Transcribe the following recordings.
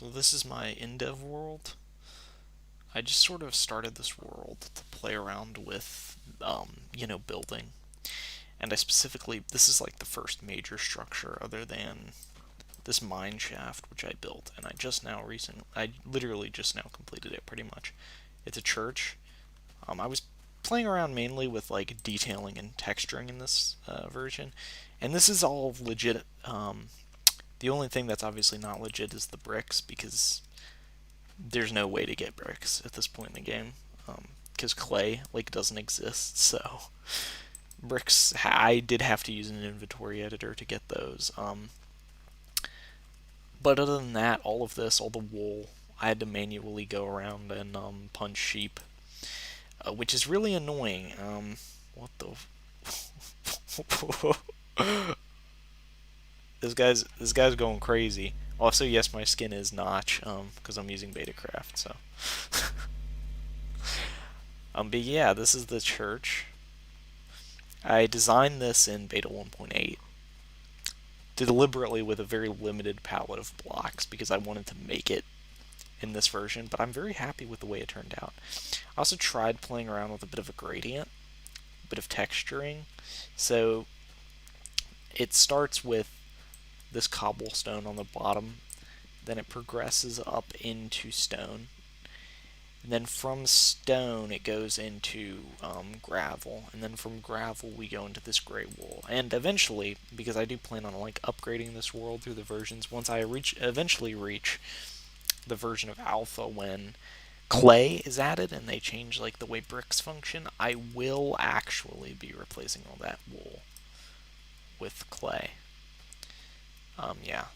So this is my Indev world. I just sort of started this world to play around with, building. And I specifically, this is like the first major structure other than this mine shaft, which I built, and I literally just now completed it pretty much. It's a church. I was playing around mainly with like detailing and texturing in this version, and this is all legit. The only thing that's obviously not legit is the bricks because there's no way to get bricks at this point in the game because clay like doesn't exist. So bricks, I did have to use an inventory editor to get those. But other than that, all of this, all the wool, I had to manually go around and punch sheep, which is really annoying. What the? This guy's going crazy. Also, yes, my skin is notch, because I'm using Betacraft. So, but yeah, this is the church. I designed this in Beta 1.8 deliberately with a very limited palette of blocks because I wanted to make it in this version, but I'm very happy with the way it turned out. I also tried playing around with a bit of a gradient, a bit of texturing. So it starts with this cobblestone on the bottom, then it progresses up into stone, and then from stone it goes into gravel, and then from gravel we go into this gray wool. And eventually, because I do plan on like upgrading this world through the versions, once I eventually reach the version of alpha when clay is added and they change like the way bricks function, I will actually be replacing all that wool with clay. Yeah,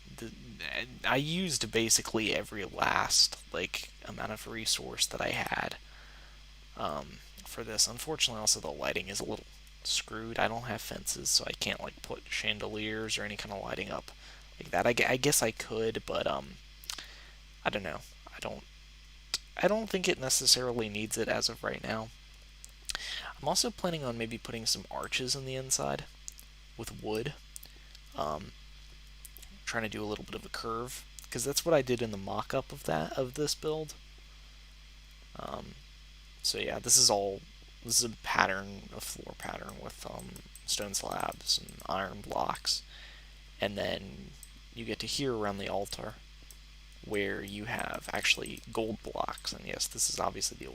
I used basically every last like amount of resource that I had for this. Unfortunately, also the lighting is a little screwed. I don't have fences, so I can't like put chandeliers or any kind of lighting up like that. I guess I could, but I don't know. I don't. I don't think it necessarily needs it as of right now. I'm also planning on maybe putting some arches in the inside with wood. Um, Trying to do a little bit of a curve because that's what I did in the mock-up of this build. Um, so yeah, this is a pattern, a floor pattern with stone slabs and iron blocks, and then you get to here around the altar where you have actually gold blocks. And yes, this is obviously the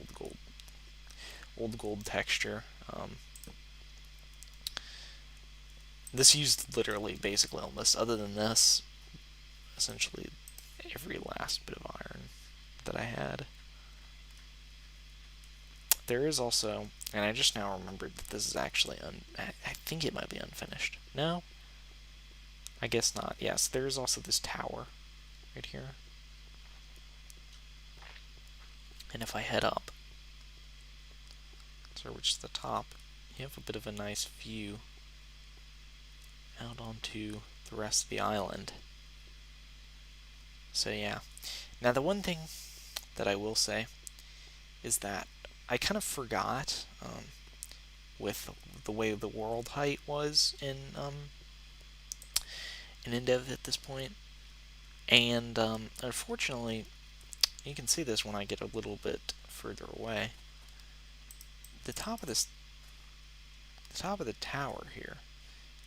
old gold texture. This used literally basically almost, other than this, essentially every last bit of iron that I had. There is also, and I just now remembered that this is actually, I think it might be unfinished. No? I guess not. Yes, there is also this tower right here. And if I head up, so which is the top, you have a bit of a nice view out onto the rest of the island. So yeah. Now the one thing that I will say is that I kind of forgot with the way the world height was in Indev at this point, and unfortunately, you can see this when I get a little bit further away. The top of the top of the tower here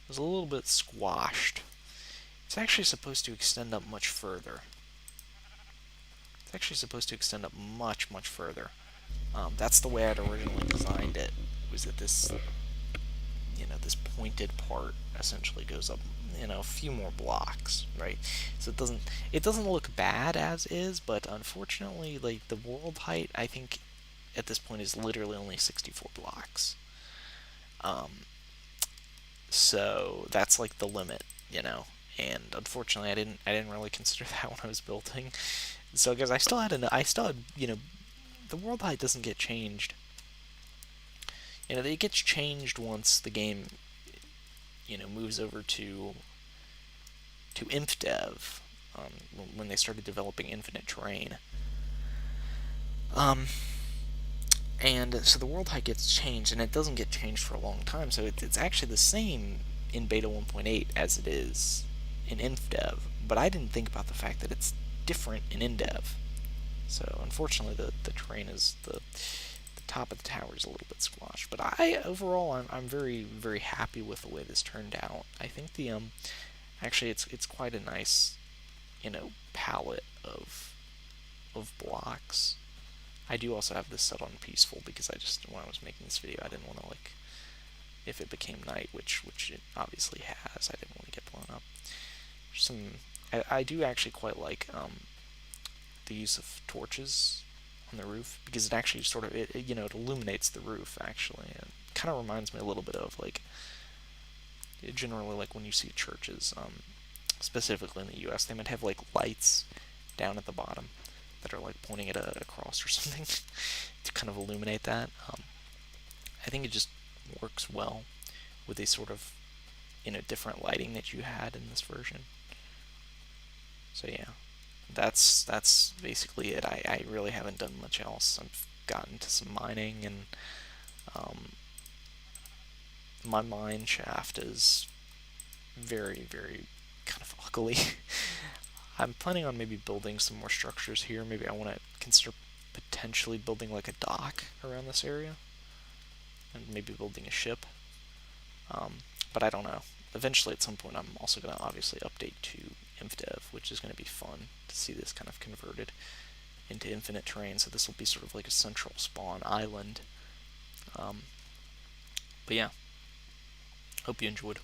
was a little bit squashed. It's actually supposed to extend up much further. It's actually supposed to extend up much, much further. That's the way I'd originally designed it. Was that this pointed part essentially goes up, a few more blocks, right? So it doesn't look bad as is, but unfortunately, like the world height, I think at this point is literally only 64 blocks. Um, so that's like the limit. And unfortunately, I didn't really consider that when I was building. So because I still had the world height doesn't get changed. It gets changed once the game moves over to Indev, when they started developing infinite terrain. Um, and so the world height gets changed, and it doesn't get changed for a long time. So it's actually the same in Beta 1.8 as it is in Indev. But I didn't think about the fact that it's different in Indev. So unfortunately, the terrain is the top of the tower is a little bit squashed. But overall I'm very very happy with the way this turned out. I think the actually it's quite a nice palette of blocks. I do also have this set on peaceful because I just when I was making this video I didn't want to like if it became night, which it obviously has. I didn't want to get blown up. I do actually quite like the use of torches on the roof because it actually sort of it illuminates the roof actually. It kind of reminds me a little bit of like generally like when you see churches, specifically in the U.S., they might have like lights down at the bottom that are like pointing at a cross or something to kind of illuminate that. I think it just works well with a sort of different lighting that you had in this version. So yeah, that's basically it. I really haven't done much else. I've gotten to some mining, and my mine shaft is very very kind of ugly. I'm planning on maybe building some more structures here. Maybe I want to consider potentially building like a dock around this area, and maybe building a ship. But I don't know. Eventually, at some point, I'm also going to obviously update to Indev, which is going to be fun to see this kind of converted into infinite terrain. So this will be sort of like a central spawn island. But yeah, hope you enjoyed.